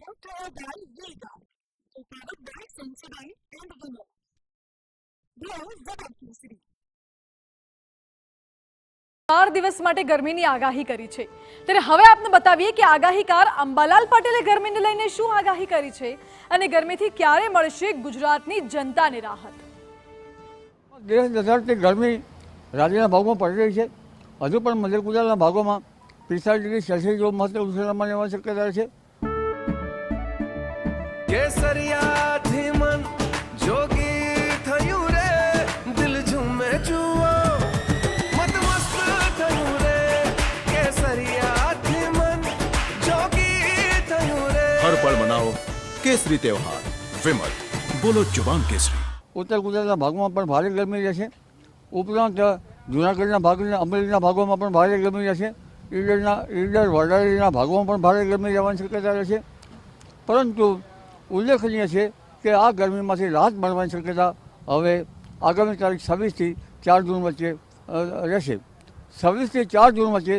Dr. Abhay Vega, prepared by Sensodyne and Vinod. There is the Kersari. 4 દિવસ માટે ગરમીની આગાહી કરી છે ત્યારે હવે આપને બતાવીએ કે આગાહીકાર અંબાલાલ પટેલે ગરમીને લઈને શું આગાહી કરી છે અને ગરમીથી ક્યારે મળશે ગુજરાતની જનતાને રાહત। દેશથી ગરમી રાજ્યના ભાગોમાં પડી રહી છે। હજુ પણ મધ્ય ગુજરાતના ભાગોમાં 45 ડિગ્રી સેલ્સિયસ જેવું મહત્તમ ઉષ્ણતામાન રહેવાની શક્યતા છે। કેસરિયાથી મન જોગી થયું રે, દિલ ઝૂમે જુઓ મત મસ્ત થયું રે, કેસરિયાથી મન જોગી થયું રે। हर पल मनाओ केसरी त्योहार। विमल बोलो जुबान केसरी। ઉત્તર ગુજરાતના ભાગોમાં પણ ભારે ગરમી રહેશે। ઉપરાંત જૂનાગઢના ભાગ અને અમરેલીના ભાગોમાં પણ ભારે ગરમી રહેશે। ઈડર વડાલીના ભાગોમાં પણ ભારે ગરમી રહેવાની શક્યતા રહેશે। પરંતુ ઉલ્લેખનીય છે કે આ ગરમીમાંથી રાહત મળવાની શક્યતા હવે આગામી તારીખ 26થી 4 જૂન વચ્ચે રહેશે। 26થી 4 જૂન વચ્ચે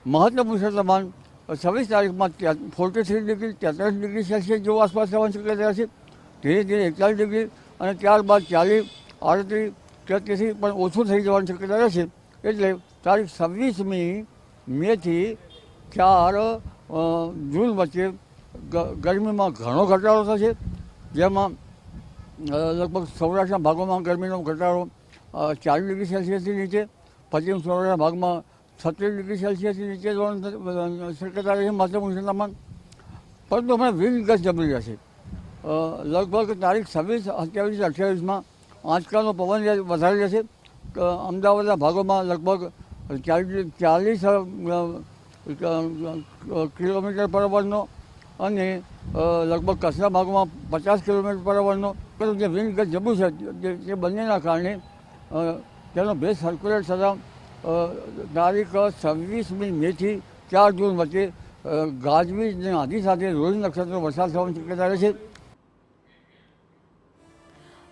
મહત્તમ ઉષ્ણતામાન 26 તારીખમાં 43 ડિગ્રી 43 ડિગ્રી સેલ્સિયસ જેવું આસપાસ રહેવાની શક્યતા રહેશે। ધીરે ધીરે 41 ડિગ્રી અને ત્યારબાદ 40, 38, 33 પણ ઓછું થઈ જવાની શક્યતા રહેશે। એટલે તારીખ 26મી મેથી 4 જૂન વચ્ચે ગરમીમાં ઘણો ઘટાડો થશે, જેમાં લગભગ સૌરાષ્ટ્રના ભાગોમાં ગરમીનો ઘટાડો 40 ડિગ્રી સેલ્સિયસથી નીચે, પશ્ચિમ સૌરાષ્ટ્રના ભાગમાં 36 ડિગ્રી સેલ્સિયસથી નીચે જવાની શક્યતા રહેશે મહત્તમ ઉષ્ણતામાન। પરંતુ હમણાં વિન્ડ ગસ્ટ જબરી રહેશે। લગભગ તારીખ 26, 27, 28માં આંચકાનો પવન વધારે રહેશે। અમદાવાદના ભાગોમાં લગભગ 40 કિલોમીટર પર અવરનો અને લગભગ કચ્છના ભાગોમાં 50 કિલોમીટર પર અવરનો જે વિન્ડ ગસ્ટ જબરું છે તે બંનેના કારણે તેનો ભેજ સર્ક્યુલેટ થતાં તારીખ 26મી મેથી 4 જૂન વચ્ચે ગાજવીજ અને આંધી સાથે રોહિણી નક્ષત્ર વરસાદ થવાની શક્યતા રહેશે।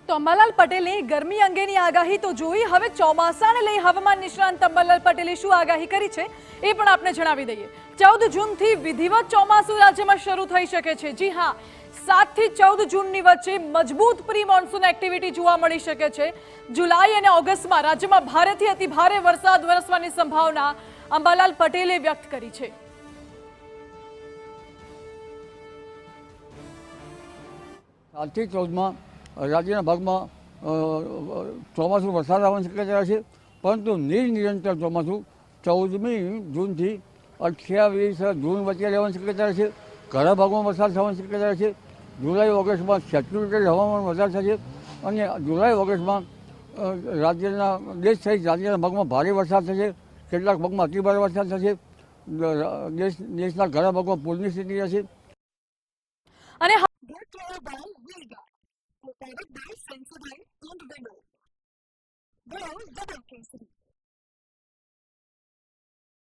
તો અંબાલાલ પટેલે ગરમી અંગેની આગાહી તો જોઈ, હવે ચોમાસાને લઈ હવામાન નિષ્ણાંત અંબાલાલ પટેલે શું આગાહી કરી છે એ પણ આપને જણાવી દઈએ। 14 જૂનથી વિધિવત ચોમાસું રાજ્યમાં શરૂ થઈ શકે છે। જી હા, 7 થી 14 જૂનની વચ્ચે મજબૂત પ્રી મોન્સૂન એક્ટિવિટી જોવા મળી શકે છે। જુલાઈ અને ઓગસ્ટમાં રાજ્યમાં ભારેથી અતિ ભારે વરસાદ વરસવાની સંભાવના અંબાલાલ પટેલે વ્યક્ત કરી છે। 7 થી 14માં રાજ્યના ભાગમાં ચોમાસું વરસાદ આવવાની શક્યતા છે, પરંતુ નિરંતર ચોમાસું 14મી જૂનથી 28 જૂન વચ્ચે રહેવાની શક્યતા છે। ઘણા ભાગોમાં વરસાદ થવાની શક્યતા છે। જુલાઈ ઓગસ્ટમાં સેચ્યુરેટેડ હવામાન વધારે થશે અને જુલાઈ ઓગસ્ટમાં રાજ્યના દેશ સહિત રાજ્યના ભાગમાં ભારે વરસાદ થશે। કેટલાક ભાગમાં અતિભારે વરસાદ થશે। દેશના ઘણા ભાગમાં પૂરની સ્થિતિ રહેશે। અને Dr. Abhay Vega, prepared by Sensodyne and Vinod. There is the Kersari.